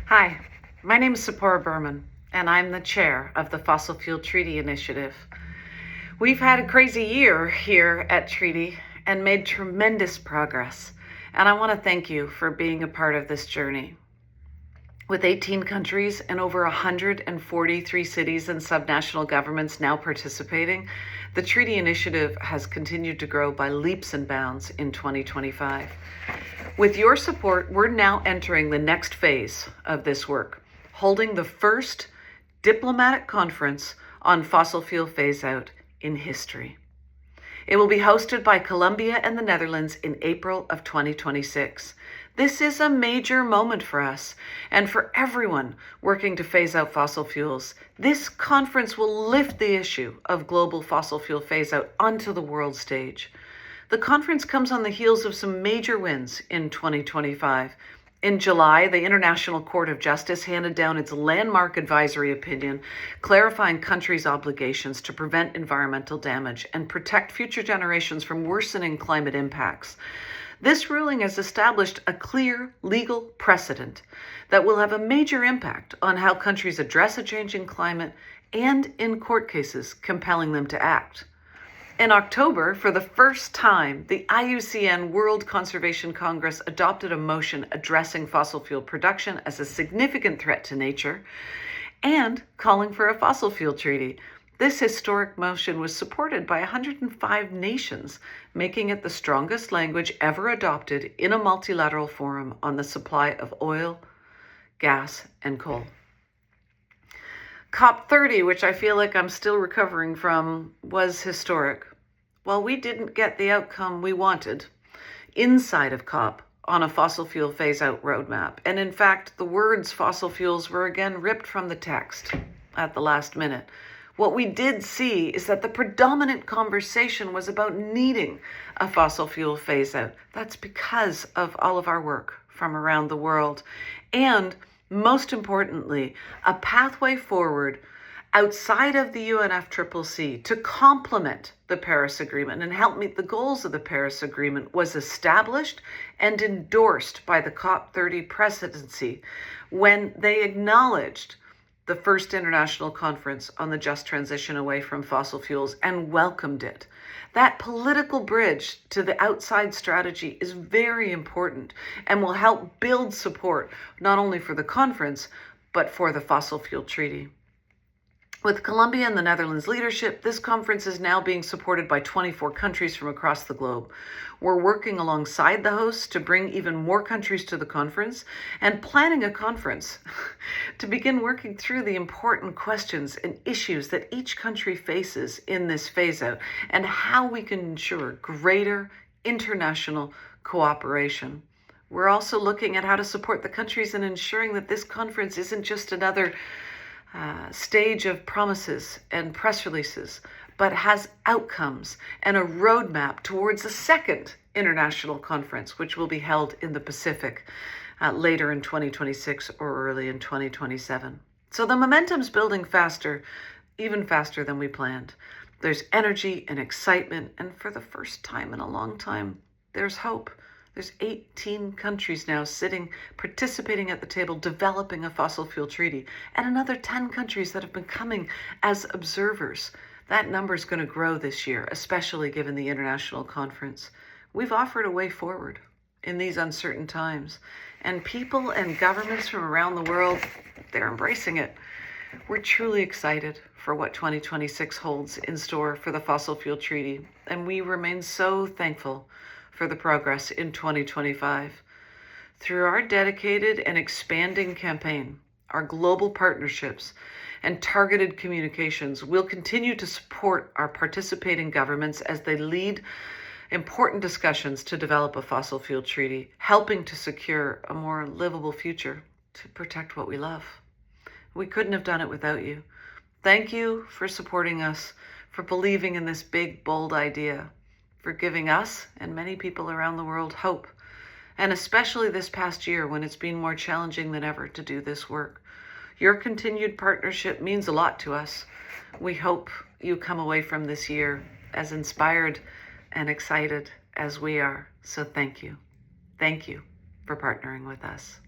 Hi, my name is Tzeporah Berman, and I'm the chair of the Fossil Fuel Treaty Initiative. We've had a crazy year here at Treaty and made tremendous progress, and I want to thank you for being a part of this journey. With 18 countries and over 143 cities and subnational governments now participating, the Treaty Initiative has continued to grow by leaps and bounds in 2025. With your support, we're now entering the next phase of this work, holding the first diplomatic conference on fossil fuel phase-out in history. It will be hosted by Colombia and the Netherlands in April of 2026. This is a major moment for us and for everyone working to phase out fossil fuels. This conference will lift the issue of global fossil fuel phase-out onto the world stage. The conference comes on the heels of some major wins in 2025. In July, the International Court of Justice handed down its landmark advisory opinion, clarifying countries' obligations to prevent environmental damage and protect future generations from worsening climate impacts. This ruling has established a clear legal precedent that will have a major impact on how countries address a changing climate and, in court cases, compelling them to act. In October, for the first time, the IUCN World Conservation Congress adopted a motion addressing fossil fuel production as a significant threat to nature and calling for a fossil fuel treaty. This historic motion was supported by 105 nations, making it the strongest language ever adopted in a multilateral forum on the supply of oil, gas, and coal. COP30, which I feel like I'm still recovering from, was historic. While we didn't get the outcome we wanted inside of COP on a fossil fuel phase-out roadmap, and in fact, the words fossil fuels were again ripped from the text at the last minute, what we did see is that the predominant conversation was about needing a fossil fuel phase-out. That's because of all of our work from around the world, and most importantly, a pathway forward outside of the UNFCCC to complement the Paris Agreement and help meet the goals of the Paris Agreement was established and endorsed by the COP30 presidency when they acknowledged the first international conference on the just transition away from fossil fuels and welcomed it. That political bridge to the outside strategy is very important and will help build support not only for the conference, but for the fossil fuel treaty. With Colombia and the Netherlands leadership, this conference is now being supported by 24 countries from across the globe. We're working alongside the hosts to bring even more countries to the conference and planning a conference to begin working through the important questions and issues that each country faces in this phase-out and how we can ensure greater international cooperation. We're also looking at how to support the countries in ensuring that this conference isn't just another stage of promises and press releases, but has outcomes and a roadmap towards a second international conference, which will be held in the Pacific later in 2026 or early in 2027. So the momentum's building faster, even faster than we planned. There's energy and excitement, and for the first time in a long time, there's hope. There's 18 countries now participating at the table, developing a fossil fuel treaty, and another 10 countries that have been coming as observers. That number is going to grow this year, especially given the international conference. We've offered a way forward in these uncertain times, and people and governments from around the world, they're embracing it. We're truly excited for what 2026 holds in store for the fossil fuel treaty, and we remain so thankful for the progress in 2025. Through our dedicated and expanding campaign, our global partnerships, and targeted communications, we'll continue to support our participating governments as they lead important discussions to develop a fossil fuel treaty, helping to secure a more livable future to protect what we love. We couldn't have done it without you. Thank you for supporting us, for believing in this big, bold idea, for giving us and many people around the world hope, and especially this past year when it's been more challenging than ever to do this work. Your continued partnership means a lot to us. We hope you come away from this year as inspired and excited as we are. So thank you. Thank you for partnering with us.